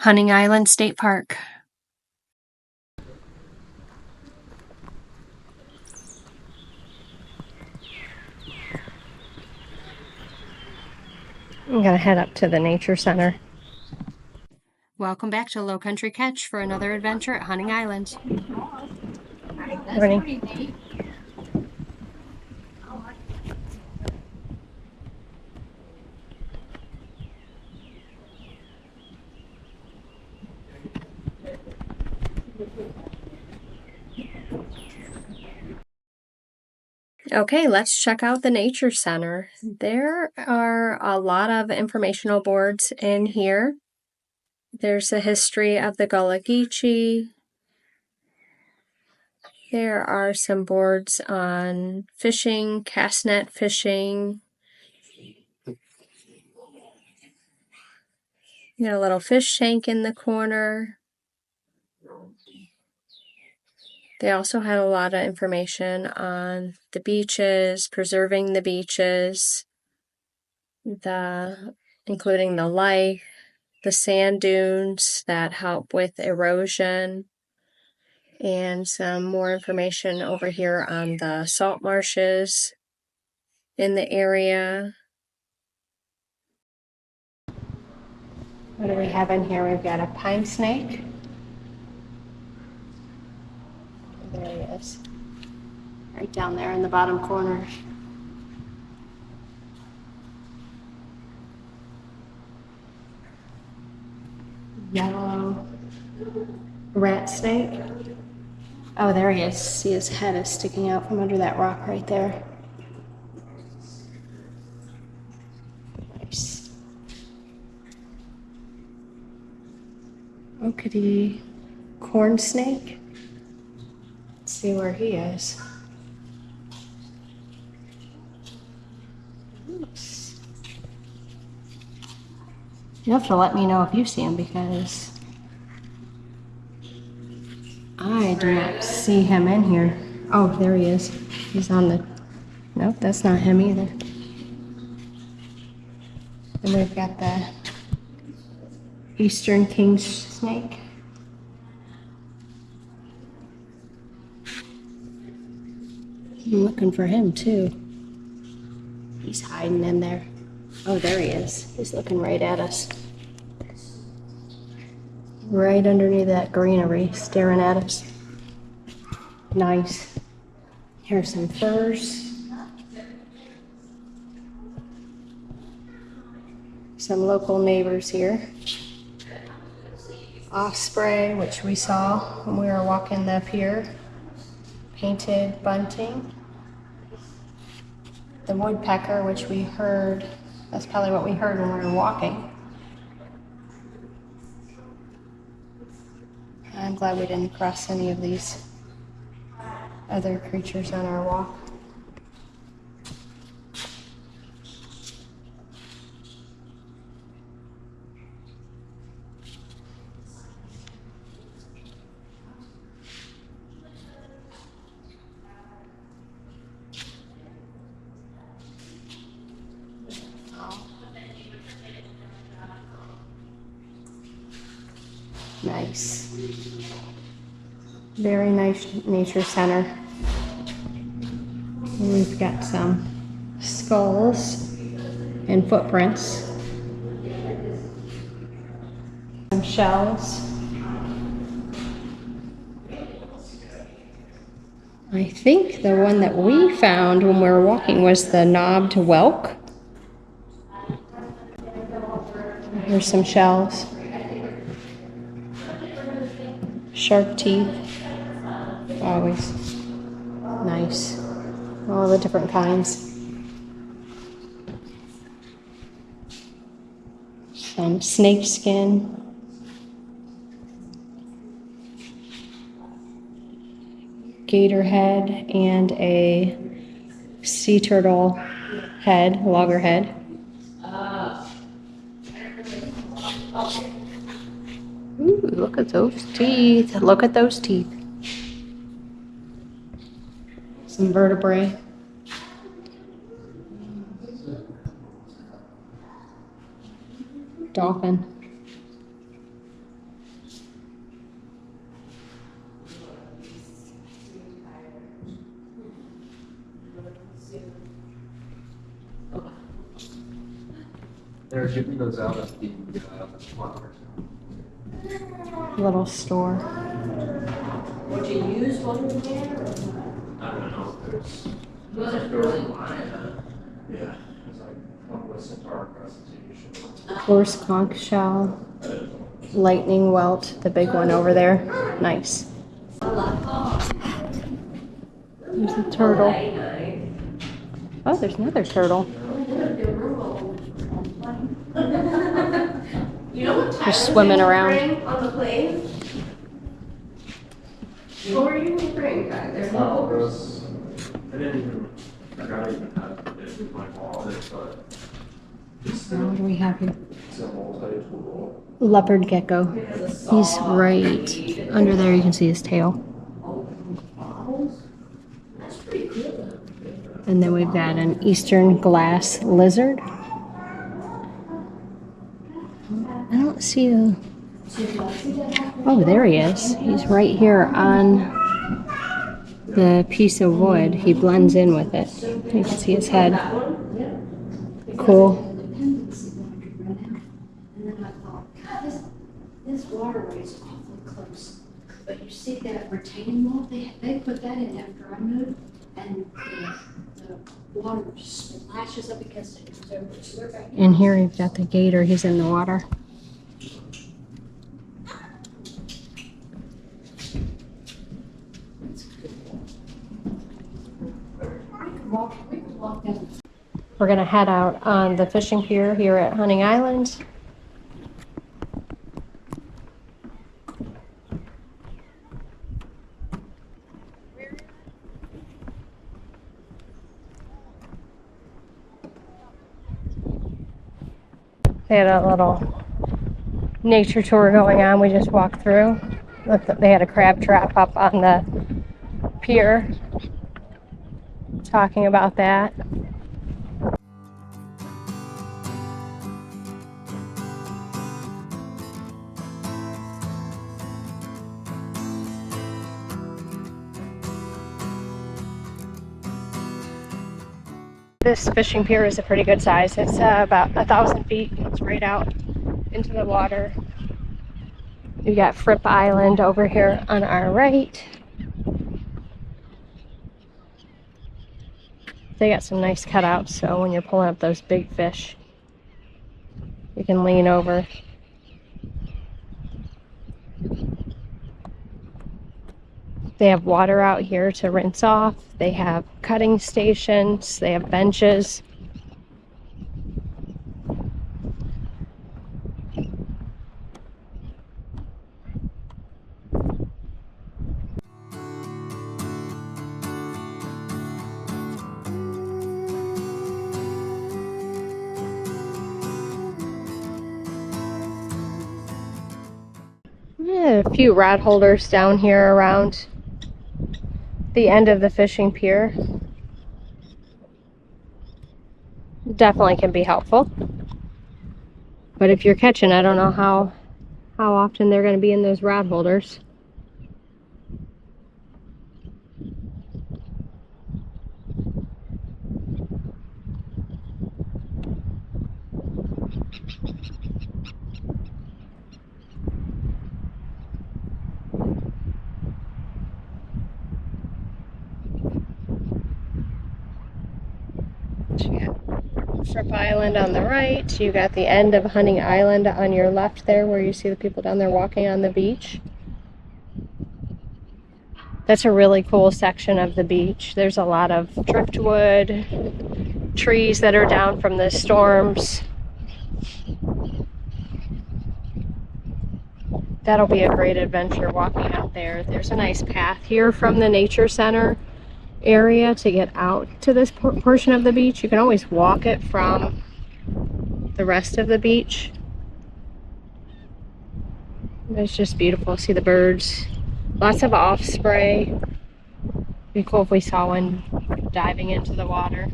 Hunting Island State Park. I'm gonna head up to the nature center. Welcome back to Low Country Catch for another adventure at Hunting Island. Morning. Okay, let's check out the Nature Center. There are a lot of informational boards in here. There's a history of the Gullah Geechee. There are some boards on fishing, cast net fishing. You got a little fish tank in the corner. They also had a lot of information on the beaches, preserving the beaches, including the life, the sand dunes that help with erosion, and some more information over here on the salt marshes in the area. What do we have in here? We've got a pine snake. There he is. Right down there in the bottom corner. Yellow rat snake. Oh, there he is. See, his head is sticking out from under that rock right there. Nice. Okatee corn snake. Let's see where he is. Oops. You have to let me know if you see him because I do not see him in here. Oh, there he is. He's on the... Nope, that's not him either. And we've got the Eastern king snake. I'm looking for him too. He's hiding in there. Oh, there he is. He's looking right at us. Right underneath that greenery, staring at us. Nice. Here's some furs. Some local neighbors here. Osprey, which we saw when we were walking the pier. Painted bunting. The woodpecker, which we heard, that's probably what we heard when we were walking. I'm glad we didn't cross any of these other creatures on our walk. Nice. Very nice nature center. We've got some skulls and footprints. Some shells. I think the one that we found when we were walking was the knobbed whelk. Here's some shells. Shark teeth. Always nice. All the different kinds. Some snake skin. Gator head and a sea turtle head, loggerhead. Ooh, look at those teeth. Look at those teeth. Some vertebrae. Dolphin. They're giving those out at the Walmart. Little store. Would you use one in there? I don't know. Wasn't really wanted. Yeah. It's like one listen to our presentation. Horse conch shell. Lightning welt, the big one over there. Nice. There's a turtle. Oh, there's another turtle. You know what Just swimming around. on the plane? What were you bringing back there? Oh, those. I didn't even. I forgot I even had it in my wallet, but. What do we have here? It's a multi-tool. Leopard gecko. He's right under there. You can see his tail. That's pretty cool. And then we've got an eastern glass lizard. I don't see a... Oh, there he is. He's right here on the piece of wood. He blends in with it. You can see his head. Cool. This waterway is awfully close, but you see that retaining wall, they put that in after I moved, and the water splashes up against it, so they're back. In here you've got the gator. He's in the water. We could walk down. We're gonna head out on the fishing pier here at Hunting Island. They had a little nature tour going on. We just walked through. Look, they had a crab trap up on the pier. Talking about that. This fishing pier is a pretty good size. It's about 1,000 feet. It's right out into the water. You got Fripp Island over here on our right. They got some nice cutouts, so when you're pulling up those big fish, you can lean over. They have water out here to rinse off. They have cutting stations. They have benches. A few rod holders down here around the end of the fishing pier. Definitely can be helpful. But if you're catching, I don't know how often they're going to be in those rod holders. Fripp Island on the right. You got the end of Hunting Island on your left there, where you see the people down there walking on the beach. That's a really cool section of the beach. There's a lot of driftwood, trees that are down from the storms. That'll be a great adventure walking out there. There's a nice path here from the nature center area to get out to this portion of the beach. You can always walk it from the rest of the beach. It's just beautiful. See the birds. Lots of osprey. Be cool if we saw one diving into the water.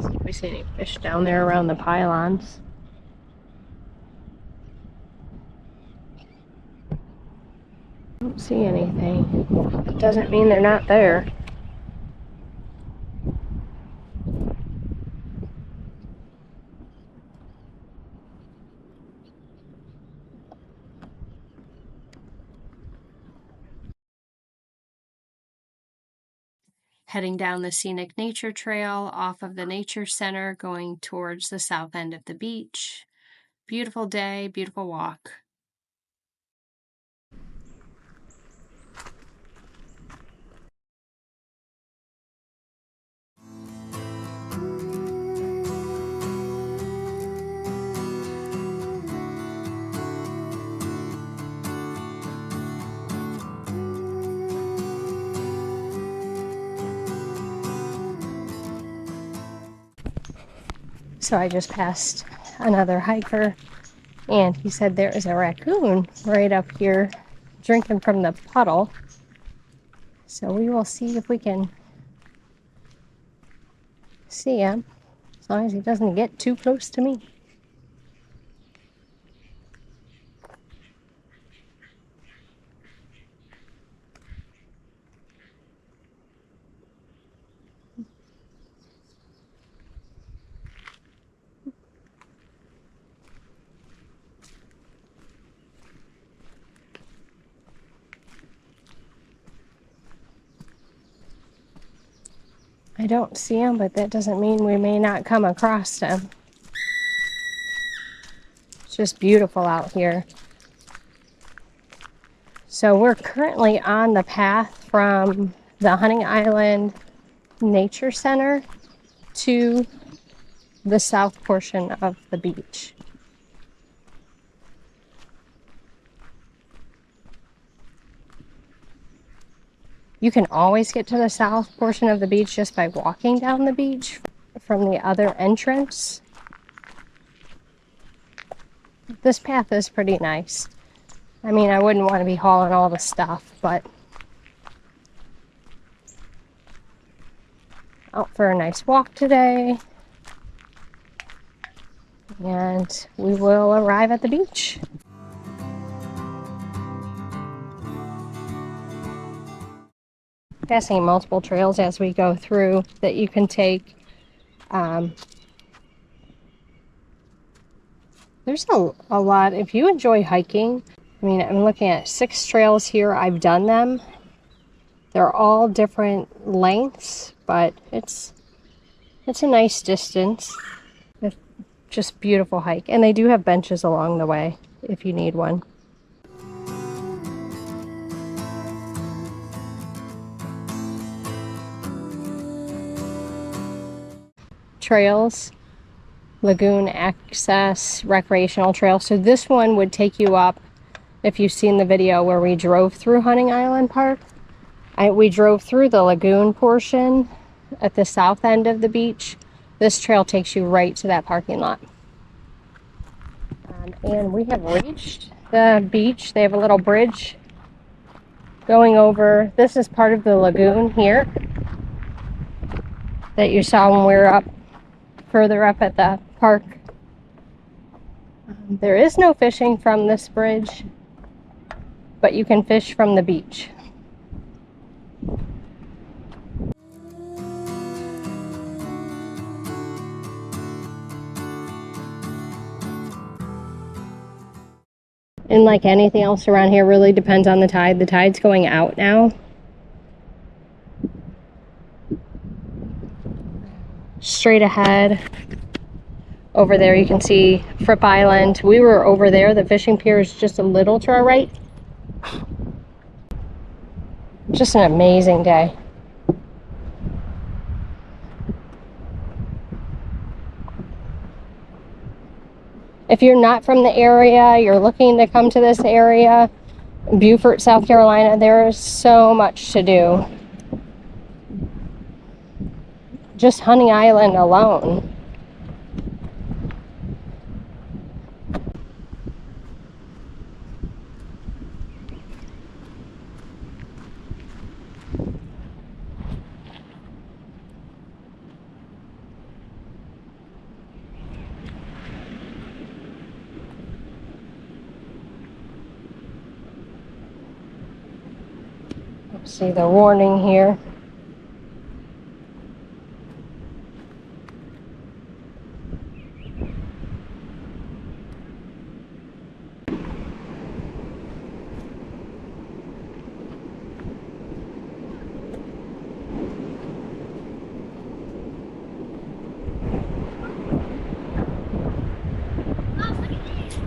See if we see any fish down there around the pylons. Don't see anything. It doesn't mean they're not there. heading down the scenic nature trail off of the nature center, going towards the south end of the beach. Beautiful day, beautiful walk. So I just passed another hiker, and he said there is a raccoon right up here drinking from the puddle. So we will see if we can see him, as long as he doesn't get too close to me. I don't see him, but that doesn't mean we may not come across him. It's just beautiful out here. So we're currently on the path from the Hunting Island Nature Center to the south portion of the beach. You can always get to the south portion of the beach just by walking down the beach from the other entrance. This path is pretty nice. I mean, I wouldn't want to be hauling all the stuff, but out for a nice walk today. And we will arrive at the beach. Passing multiple trails as we go through that you can take. There's a lot. If you enjoy hiking, I mean, I'm looking at 6 trails here. I've done them. They're all different lengths, but it's a nice distance. It's just beautiful hike. And they do have benches along the way if you need one. Trails, lagoon access, recreational trail. So this one would take you up, if you've seen the video where we drove through Hunting Island Park. We drove through the lagoon portion at the south end of the beach. This trail takes you right to that parking lot. And we have reached the beach. They have a little bridge going over. This is part of the lagoon here that you saw when we were up further up at the park. There is no fishing from this bridge, but you can fish from the beach. And like anything else around here, really depends on the tide. The tide's going out now. Straight ahead, over there you can see Fripp Island. We were over there. The fishing pier is just a little to our right. Just an amazing day. If you're not from the area, you're looking to come to this area, Beaufort, South Carolina, there is so much to do. Just Hunting Island alone. See the warning here.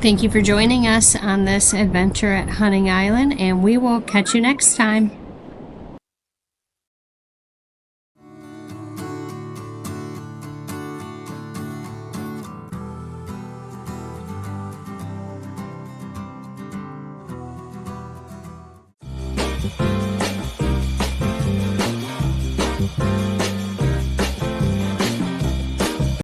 Thank you for joining us on this adventure at Hunting Island, and we will catch you next time. Thank you.